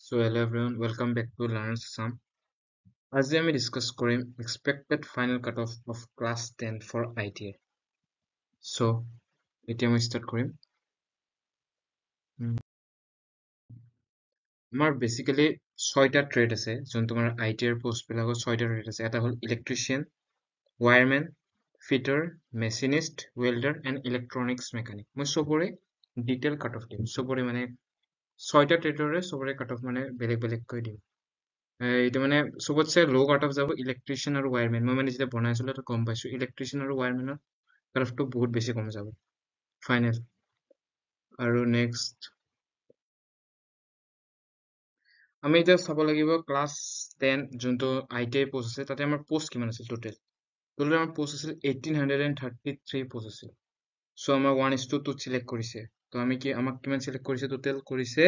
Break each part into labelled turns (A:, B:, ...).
A: So hello everyone, welcome back to Learners Assam. আজি আমি discuss কৰিম expected final cutoff of class 10 for ITA. So এতিয়া আমি start কৰিম. আমাৰ basically 6টা ট্ৰেড আছে যোন তোমাৰ ITA ৰ পোষ্ট বিলাকৰ 6টা ট্ৰেড আছে. এটা হ'ল electrician, wireman, fitter, machinist, welder and electronics mechanic. মই সবৰে ডিটেইল কাট অফ দিম. সবৰে মানে 6টা ট্ৰেডৰে সবৰে কাট অফ মানে বেলেগ বেলেগকৈ দিম. এইটো মানে সবতছে লো কাট অফ যাব ইলেক্ট্ৰিচিয়ান আৰু ওয়্যাৰমেন মই মানে যেতিয়া বনাইছিলো তো গম পাইছো ইলেক্ট্ৰিচিয়ান আৰু ওয়্যাৰমেনৰ কাট অফটো বহুত বেছি কম যাব ফাইনেল আৰু নেক্সট আমি এতিয়া চাব লাগিব ক্লাছ 10 যোনটো আইটিআই পোষ্ট আছে তাতে আমাৰ পোষ্ট কিমান আছিল টোটেল আমাৰ পোষ্ট আছিল 1833 পোষ্ট আছিল সো আমাৰ 1:2 সিলেক্ট কৰিছে তো আমি কি আমাক কিমান সিলেক্ট কৰিছে টোটেল কৰিছে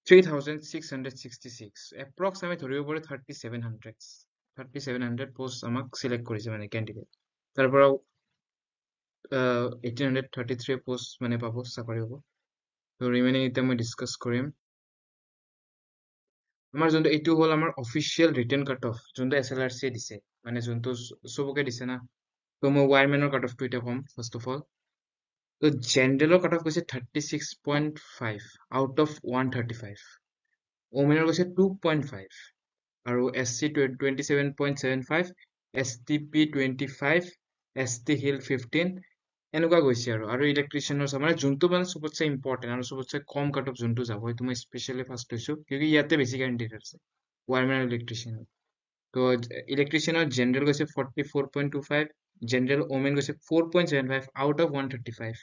A: 3666 এপ্ৰক্স আমি ধৰিব পাৰো 3700 পোষ্ট আমাক সিলেক্ট কৰিছে মানে ক্যান্ডিডেট তাৰ পৰা 1833 পোষ্ট মানে পাব চাকৰি হ'ব তো ৰিমেইনিং এতিয়া মই ডিসকাস কৰিম আমাৰ যোনটো এইটো হ'ল আমাৰ অফিচিয়েল ৰিটেন কাট অফ যোনটো এছএলআৰসি দিছে মানে যোনটো সবকে দিছে না তো মই ওয়্যাৰমেনৰ কাট অফটো এটা কম ফাৰ্স্ট অফ অল তো জেনাৰেলৰ কাট অফ কৈছে 36.5 আউট অফ 135 ওমেনৰ কৈছে 2.5 আৰু এসসি 27.75 এসটিপি 25 এসটি হিল 15 এনেকুৱা গৈছে আৰু ইলেক্ট্ৰিচিয়ানৰ মানে যোনটো মানে সবতছে ইম্পৰ্টেন্ট আৰু সবতছে কম কাট অফ যোনটো যাব সেইটো মই স্পেশালি ফাৰ্স্ট লৈছো কিউকি ইয়াতে বেছি ক্যান্ডিডেট আছে ওয়্যাৰমেন আৰু ইলেক্ট্ৰিচিয়ান তো ইলেক্ট্ৰিচিয়ানৰ জেনাৰেল গৈছে 44.25 জেনাৰেল ওমেন গৈছে 4.75 আউট অফ 135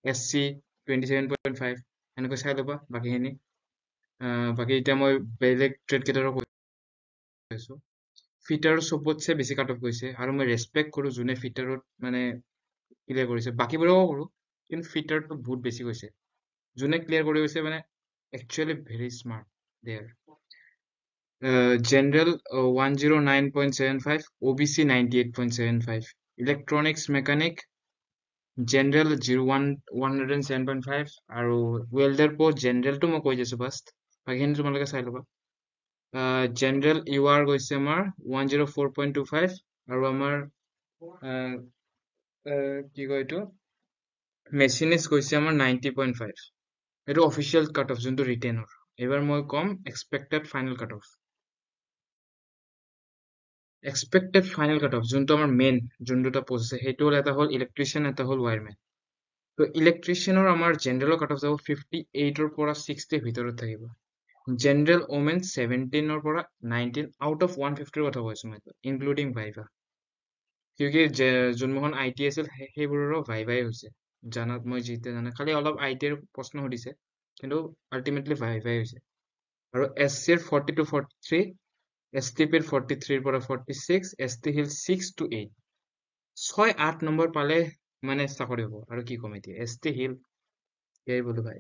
A: এসসি 27.5 এনেকৈ চাই ল'বা বাকিখিনি বাকি এতিয়া মই বেলেগ ট্ৰেড কেইটাৰো কৈছো ফিটাৰ সবতছে বেছি কাট অফ গৈছে আৰু মই ৰেসপেক্ট কৰো যোনে ফিটাৰত মানে ক্লিয়াৰ কৰিছে বাকিবোৰও কৰো কিন্তু ফিটাৰটো বহুত বেছি গৈছে যোনে ক্লিয়াৰ কৰি গৈছে মানে actually very smart there general 109.75 OBC 98.75 electronics mechanic general 107.5 আৰু ওয়েল্ডাৰ পো জেনাৰেলটো মই কৈ দিছো ফাৰ্স্ট বাকিখিনি তোমালোকে চাই ল'বা জেনাৰেল ইউআৰ গৈছে আমাৰ 104.25 আৰু আমাৰ কি কয় এইটো মেচিনিষ্ট গৈছে আমাৰ 90.5 এইটো অফিচিয়েল কাট অফ যোনটো ৰিটেনৰ এবাৰ মই কম expected final cut off expected final cut off যোনটো আমাৰ মেইন যোনটো পোষ্ট আছে সেইটো হ'ল এটা হ'ল ইলেক্ট্ৰিচিয়ান এটা হ'ল ওয়্যাৰমেন তো ইলেক্ট্ৰিচিয়ানৰ আমাৰ জেনাৰেলৰ কাট অফ যাব 58 ৰ পৰা 60 ভিতৰত থাকিব জেনাৰেল ওমেন 17 ৰ পৰা 19 আউট অফ 150 কথা কৈছো মই ইনক্লুডিং ভাইভা কিউকি যোনমোহন আইটি আছিল সেইবোৰৰো ভাইভাই হৈছে জানাত মই জিতে জানা খালি অলপ আইটিৰ প্ৰশ্ন সুধিছে কিন্তু আল্টিমেটলি ভাইভাই হৈছে আৰু এসসিৰ 40 to 43 এসটিপিৰ 43 পৰা 46 এসটি হিল 6 to 8 6-8 নম্বৰ পালে মানে চাকৰি হ'ব আৰু কি কম এতিয়া এসটি হিল এই বলো ভাই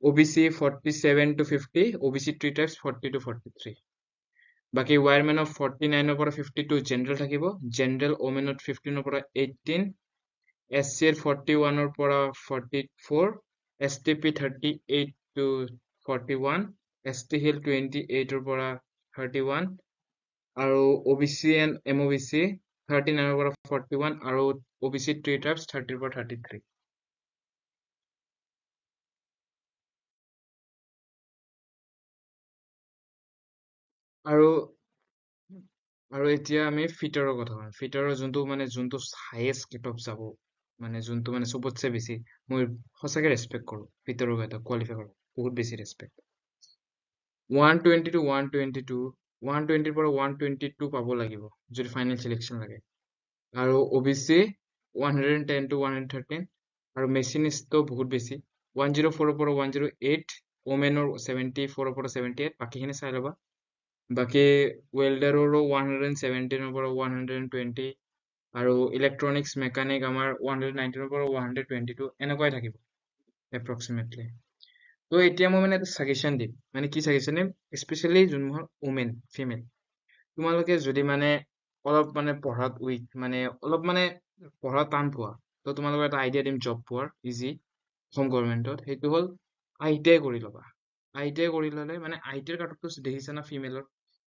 A: OBC 47 to 50 OBC 3 types 40 to 43 বাকি ওয়্যাৰমেন অফ 49 ৰ পৰা 52 জেনাৰেল থাকিব জেনাৰেল ওমেনত 15 ৰ পৰা 18 এসসিৰ 41 ৰ পৰা 44 এসটিপি 38 to 41 এসটি হিল 28 ৰ পৰা 31 আৰু ওবিসি এণ্ড এমওবিসি 39 ৰ পৰা 41 আৰু ওবিসি 3 টাইপস 30 ৰ পৰা 33 আৰু এতিয়া আমি ফিটাৰৰ কথা কম ফিটাৰৰ যোনটো হাইয়েষ্ট কাট অফ যাব মানে যোনটো মানে সবতছে বেছি মই সঁচাকে ৰেসপেক্ট কৰো ফিটাৰৰ এটা কোৱালিফাই কৰো বহুত বেছি ৰেসপেক্ট 120 to 122 120 ৰ পৰা 122 পাব লাগিব যদি ফাইনেল সিলেকশন লাগে আৰু ওবিসি 110 to 113 আৰু মেচিনিষ্টটো বহুত বেছি 104 ৰ পৰা 108 ওমেনৰ 74 ৰ পৰা 78 বাকিখিনি চাই ল'বা বাকি ওয়েল্ডাৰৰো 117 ৰ পৰা 120 আৰু ইলেক্ট্ৰনিক্স মেকানিক আমাৰ 119 ৰ পৰা 122 এনেকুৱাই থাকিব এপ্ৰক্সিমেটলি তো এতিয়া মই মানে এটা সাজেশন দিম মানে কি সাজেশন দিম স্পেশালি যোনবোৰ ওমেন ফিমেল তোমালোকে যদি মানে অলপ মানে পঢ়াত উইক মানে অলপ মানে পঢ়া টান পোৱা তো তোমালোকৰ এটা আইডিয়া দিম জব পোৱাৰ ইজি হোম গভৰ্ণমেণ্টত সেইটো হ'ল আইটিআই কৰি ল'বা ITI কৰি ল'লে মানে ITI ৰ কাট অফটো দেখিছা না ফিমেলৰ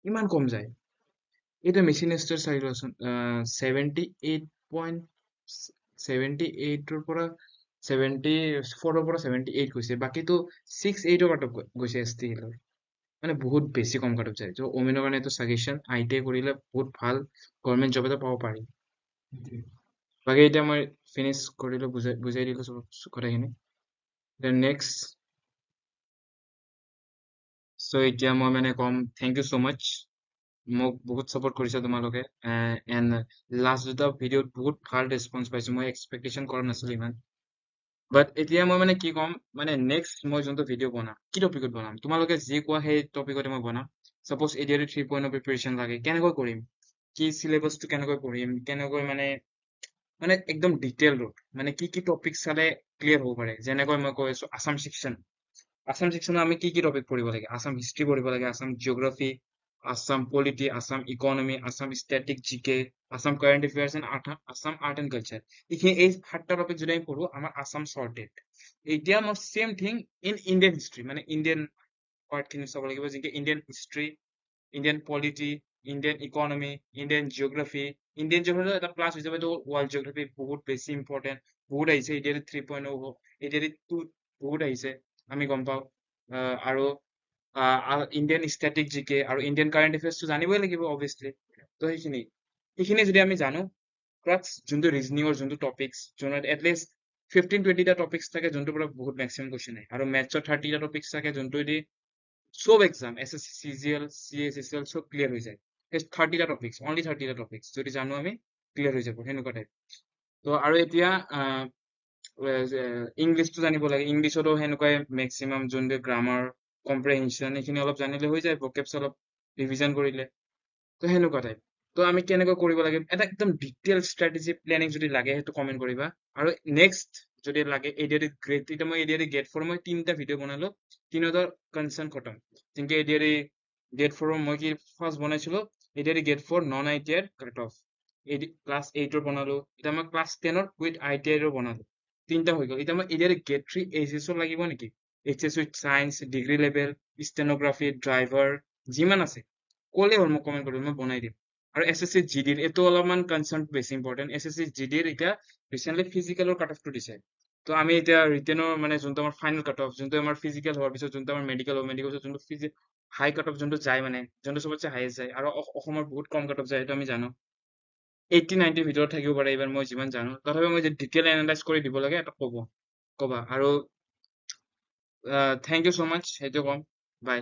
A: ইমান কম যায় এইটো মেচিনিষ্টৰ চাই লোৱাচোন 78.78ৰ পৰা 74ৰ পৰা 78 গৈছে বাকীটো 68ৰ কাট অফ গৈছে ST হিলৰ মানে বহুত বেছি কম কাট অফ যায় ত' ওমেনৰ কাৰণে এইটো ছাজেশ্যন ITI কৰিলে বহুত ভাল গভৰ্ণমেণ্ট জব এটা পাব পাৰি বাকী এতিয়া মই ফিনিছ কৰিলো বুজাই দিলো চব কথাখিনি দেন নেক্সট চ' এতিয়া মই মানে কম থেংক ইউ ছ' মাচ মোক বহুত ছাপোৰ্ট কৰিছে তোমালোকে এণ্ড লাষ্ট দুটা ভিডিঅ'ত বহুত ভাল ৰেছপন্স পাইছো মই এক্সপেক্টেশ্যন কৰা নাছিলো ইমান বাট এতিয়া মই মানে কি ক'ম মানে নেক্সট মই যোনটো ভিডিঅ' বনাম কি টপিকত বনাম তোমালোকে যি কোৱা সেই টপিকতে মই বনাম চাপ'জ এডিআৰই 3.0 প্ৰিপেৰেশ্যন লাগে কেনেকৈ কৰিম কি চিলেবাছটো কেনেকৈ পঢ়িম কেনেকৈ মানে একদম ডিটেইলড মানে কি কি টপিক চালে ক্লিয়াৰ হ'ব পাৰে যেনেকৈ মই কৈ আছো আছাম ছেকশ্যনত আমি কি কি টপিক পঢ়িব লাগে আছাম হিষ্ট্ৰী পঢ়িব লাগে Assam geography Assam polity Assam economy Assam static GK Assam current affairs and Assam art and culture এইখিনি এই 7টা টপিক যদি আমি পঢ়ো আমাৰ আছাম চৰ্টেড এতিয়া মই চেম থিং ইন ইণ্ডিয়ান হিষ্ট্ৰী মানে ইণ্ডিয়ান পাৰ্টখিনি চাব লাগিব যেনেকে Indian history Indian polity Indian economy Indian geography এটা ক্লাছ হিচাপে ৱৰ্ল্ড জিঅ'গ্ৰাফী বহুত বেছি ইম্পৰ্টেণ্ট বহুত আহিছে এডিআৰই 3.0 এডিআৰই 2 বহুত আহিছে আমি গম পাওঁ আৰু ইণ্ডিয়ান ষ্টেটিক জিকে আৰু ইণ্ডিয়ান কাৰেণ্ট এফেয়াৰ্ছটো জানিবই লাগিব অবভিয়াছলি তো সেইখিনি যদি আমি জানো প্লাছ যোনটো ৰিজনিঙৰ যোনটো টপিক্স যোনত এটলিষ্ট 15-20টা টপিক্স থাকে যোনটোৰ পৰা বহুত মেক্সিমাম কুৱেশ্যন আহে আৰু মেথছৰ 30টা টপিক্স থাকে যোনটো দি সব এক্সাম SSC CGL CSSL সব ক্লিয়াৰ হৈ যায় সেই 30টা টপিক্স অনলি 30টা টপিক্স যদি জানো আমি ক্লিয়াৰ হৈ যাব সেনেকুৱা টাইপ তো আৰু এতিয়া ইংলিছটো জানিব লাগে ইংলিছতো সেনেকুৱাই মেক্সিমাম যোনটো গ্ৰামাৰ কম্প্ৰেহেনশ্যন এইখিনি অলপ জানিলে হৈ যায় ভকেবছ অলপ ৰিভিজন কৰিলে তো সেনেকুৱা টাইপ তো আমি কেনেকৈ কৰিব লাগে এটা একদম ডিটেইল ষ্ট্ৰেটেজি প্লেনিং যদি লাগে সেইটো কমেণ্ট কৰিবা আৰু নেক্সট যদি লাগে এডিআৰই গ্ৰেড এতিয়া মই এডিআৰই গেট 4 মই 3টা ভিডিঅ' বনালো 3টাৰ কনচাৰ্ণ খতম যেনেকে এডিআৰই গেট 4 মই কি ফাৰ্ষ্ট বনাইছিলো ADRE grade 4 non ITI cut off class 8ৰ বনালো এতিয়া মই ক্লাছ 10ৰ উইথ ITI বনালো 3টা হৈ গ'ল এতিয়া মই এডিআৰই গেট 3 HSO লাগিব নেকি HSO with science degree level stenography driver যিমান আছে ক'লেই হ'ল মোক কমেণ্ট কৰিলে মই বনাই দিম আৰু SSC GDৰ এইটো অলপমান কনচাৰ্ণ বেছি ইম্পৰ্টেণ্ট SSC GDৰ এতিয়া ৰিচেণ্টলি ফিজিকেলৰ কাট অফটো দিছে তো আমি এতিয়া ৰিটেনৰ মানে যোনটো আমাৰ ফাইনেল কাট অফ যোনটো আমাৰ ফিজিকেল হোৱাৰ পিছত যোনটো আমাৰ মেডিকেল যোনটো হাই কাট অফ যোনটো যায় মানে যোনটো চবতছে হাইয়েষ্ট যায় আৰু অসমৰ বহুত কম কাট অফ যায় সেইটো আমি জানো 80-90 ভিতৰত থাকিব পাৰে এইবাৰ মই যিমান জানো তথাপি মই যে ডিটেইল এনালাইজ কৰি দিব লাগে এটা ক'বা আৰু থেংক ইউ ছ' মাচ সেইটো ক'ম বাই